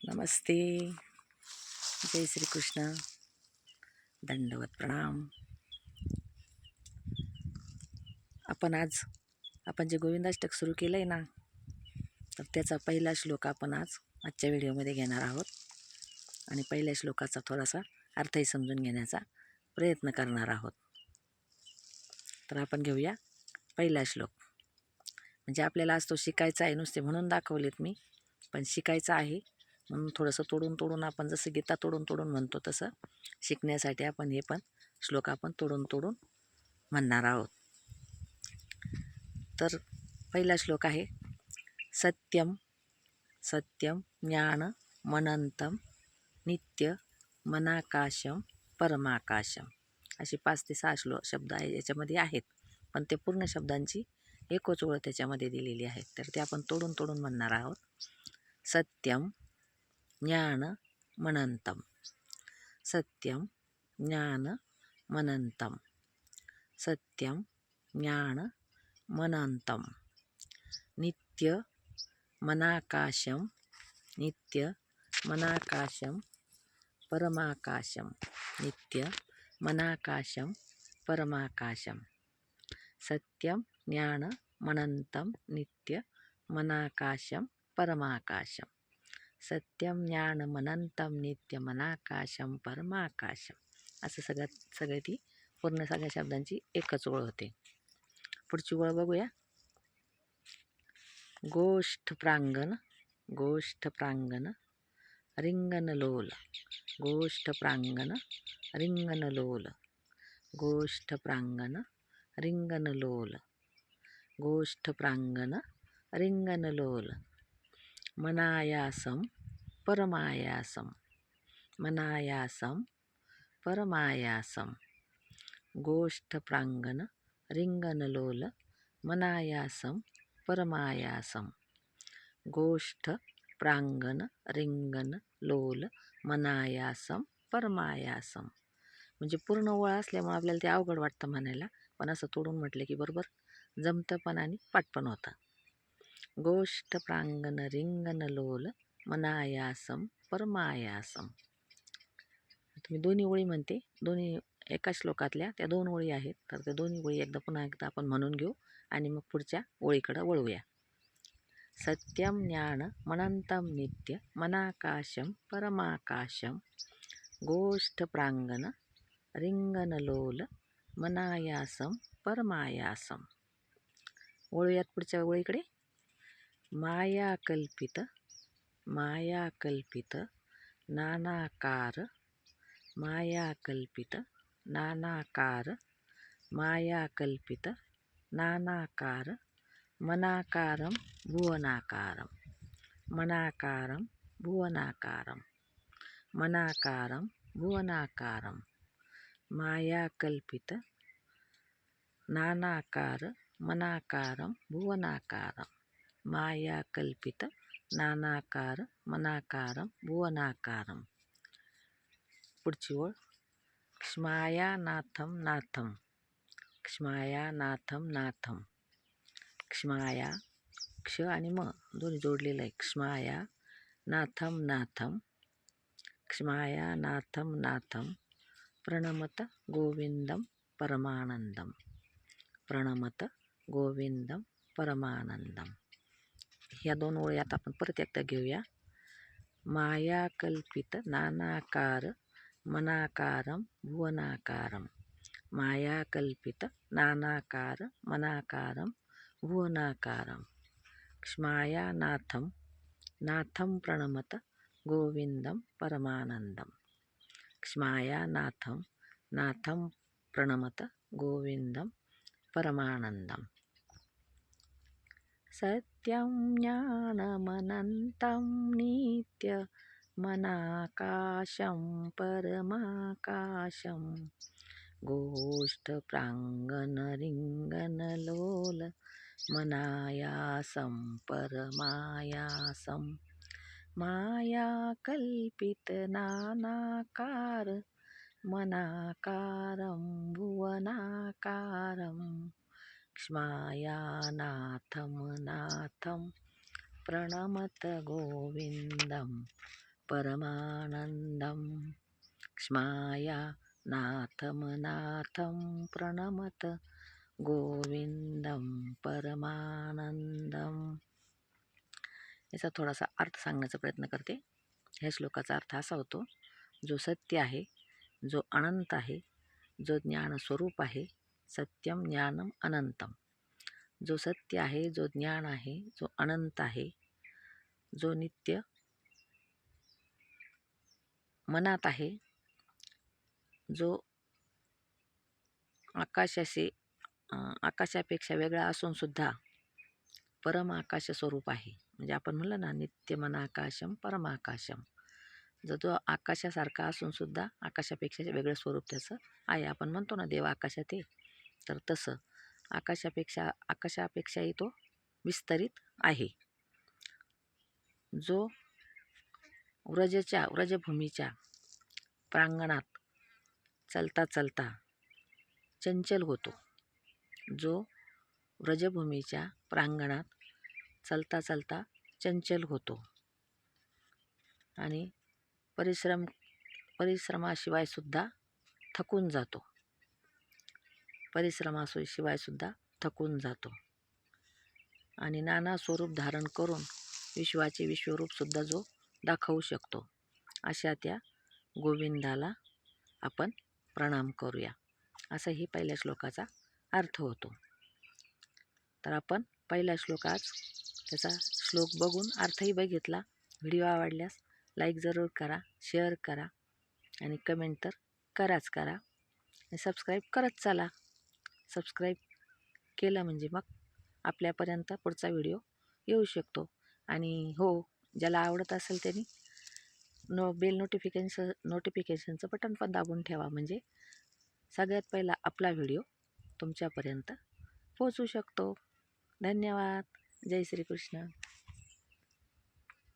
नमस्ते. जय श्री कृष्ण. दंडवत प्रणाम. आपण जे गोविंदाष्टक सुरू केलं आहे ना, तर त्याचा पहिला श्लोक आपण आजच्या व्हिडिओमध्ये घेणार आहोत आणि पहिल्या श्लोकाचा थोडासा अर्थही समजून घेण्याचा प्रयत्न करणार आहोत. तर आपण घेऊया पहिला श्लोक. म्हणजे आपल्याला आज तो शिकायचा आहे, नुसते म्हणून दाखवलेत मी, पण शिकायचा आहे म्हणून थोडंसं तोडून आपण जसं गीता तोडून म्हणतो तसं शिकण्यासाठी आपण हे पण श्लोक आपण तोडून म्हणणार आहोत. तर पहिला श्लोक आहे सत्यम सत्यम ज्ञान मनंतम नित्य मनाकाशम परमाकाशम. असे 5 ते 6 शब्द आहे याच्यामध्ये आहेत, पण ते पूर्ण शब्दांची एकच ओळ त्याच्यामध्ये दिलेली आहे. तर ते आपण तोडून म्हणणार आहोत. सत्यम ज्ञान मनंतम. सत्यम ज्ञान मनंतम. सत्यम ज्ञान मनंतम नित्य मनाकाशम. नित्य मनाकाशम परमाकाशम. नित्य मनाकाशम परमाकाशम. सत्यम ज्ञान मनंतम नित्य मनाकाशम परमाकाशम. सत्यम ज्ञान मनंतम नित्य मनाकाशम परमाकाशम. असं सगळी ती पूर्ण सगळ्या शब्दांची एकच ओळ होते. पुढची ओळ बघूया. गोष्ठ प्रांगण. गोष्ठ प्रांगण रिंगण लोल. गोष्ठ प्रांगण रिंगण लोल. गोष्ठ प्रांगण रिंगण लोल. गोष्ठ प्रांगण रिंगण लोल. मनायासम परमायासम. मनायासम परमायासम. गोष्ठ प्रांगण रिंगण लोल. मनायासम परमायासम. गोष्ठ प्रांगण रिंगण लोल मनायासम परमायासम. म्हणजे पूर्ण ओळ असल्यामुळे आपल्याला ते अवघड वाटतं म्हणायला, पण असं तोडून म्हटलं की बरोबर जमतं पण आणि पाठ होतं. गोष्ठ प्रांगण रिंगण लोल मनायासम परमायासम. मी दोन्ही ओळी म्हणते, दोन्ही एका श्लोकातल्या त्या 2 ओळी आहेत. तर त्या दोन्ही ओळी पुन्हा एकदा आपण म्हणून घेऊ आणि मग पुढच्या ओळीकडं वळूया. सत्यम ज्ञान मनंतम नित्य मनाकाशम परमाकाशम. गोष्ठ प्रांगण रिंगण लोल मनायासम परमायासम. वळूयात पुढच्या ओळीकडे. मायाकल्पित. मायाकल्पित नानाकार. मायाकल्पित नानाकार. मायाकल्पित नानाकार मनाकारम भुवनाकारम. मनाकारम भुवनाकारम. मनाकारम भुवनाकारम. मायाकल्पित नानाकार मनाकारम भुवनाकारम. मायाकल्पित नानाकार मनाकारम भुवनाकारम. पुढची ओळ. क्ष्माया नाथम नाथम. क्ष्माया नाथम नाथम. क्ष्माया क्ष आणि म दोन्ही जोडलेलं आहे. क्ष्माया नाथम नाथम. क्ष्माया नाथम नाथम प्रणमत गोविंदम परमानंदम. प्रणमत गोविंदम परमानंदम. ह्या 2 ओळी आता आपण परत एकदा घेऊया. मायाकल्पित नानाकार मनाकारम भुवनाकारम. मायाकल्पित नानाकार मनाकारम भुवनाकारम. क्ष्माया नाथम नाथम प्रणमत गोविंदम परमानंदम. क्ष्माया नाथम नाथम प्रणमत गोविंदम परमानंदम. सत्यम ज्ञानमनंतं नित्य मनाकाशं परमाकाशं. गोष्ठ प्रांगण रिंगण लोल मनायासं परमायासं. माया कल्पित नानाकार मनाकारं भुवनाकारं. क्ष्माया नाथम नाथम प्रणमत गोविंदम परमानन्दं क्ष्माया नाथमनाथं प्रणमत गोविंदम परमानंदम. याचा थोडासा अर्थ सांगण्याचा प्रयत्न करते. ह्या श्लोकाचा अर्थ असा होतो, जो सत्य आहे, जो अनंत आहे, जो ज्ञान स्वरूप आहे, सत्यम ज्ञानम अनंतम. जो सत्य आहे, जो ज्ञान आहे, जो अनंत आहे, जो नित्य मनात आहे, जो आकाशापेक्षा वेगळा असून सुद्धा परम आकाश स्वरूप आहे. म्हणजे आपण म्हणलं ना, नित्यमन आकाशम परमाकाशम. जो आकाशासारखा असून सुद्धा आकाशापेक्षा वेगळं स्वरूप त्याचं आहे. आपण म्हणतो ना, देव आकाशात आहे, तर तसं आकाशापेक्षाही तो विस्तरित आहे. जो व्रजभूमीच्या प्रांगणात चलता चलता चंचल होतो. जो व्रजभूमीच्या प्रांगणात चलता चलता चंचल होतो आणि परिश्रमाशिवाय सुद्धा थकून जातो. थकून जातो आणि नाना स्वरूप धारण करून विश्वाचे विश्वरूप सुद्धा जो दाखवू शकतो, अशा त्या गोविंदाला आपण प्रणाम करूया, असा ही पहिल्या श्लोकाचा अर्थ होतो. तर आपण पहिला श्लोक त्याचा श्लोक बघून अर्थही बघितला. व्हिडिओ आवडल्यास लाईक जरूर करा, शेअर करा आणि कमेंट तर करा आणि सबस्क्राईब करत चला. सबस्क्राईब केलं म्हणजे मग आपल्यापर्यंत पुढचा व्हिडिओ येऊ शकतो. आणि हो, ज्याला आवडत असेल त्यांनी बेल नोटिफिकेशनचं बटन पण दाबून ठेवा, म्हणजे सगळ्यात पहिला आपला व्हिडिओ तुमच्यापर्यंत पोहोचू शकतो. धन्यवाद. जय श्री कृष्ण.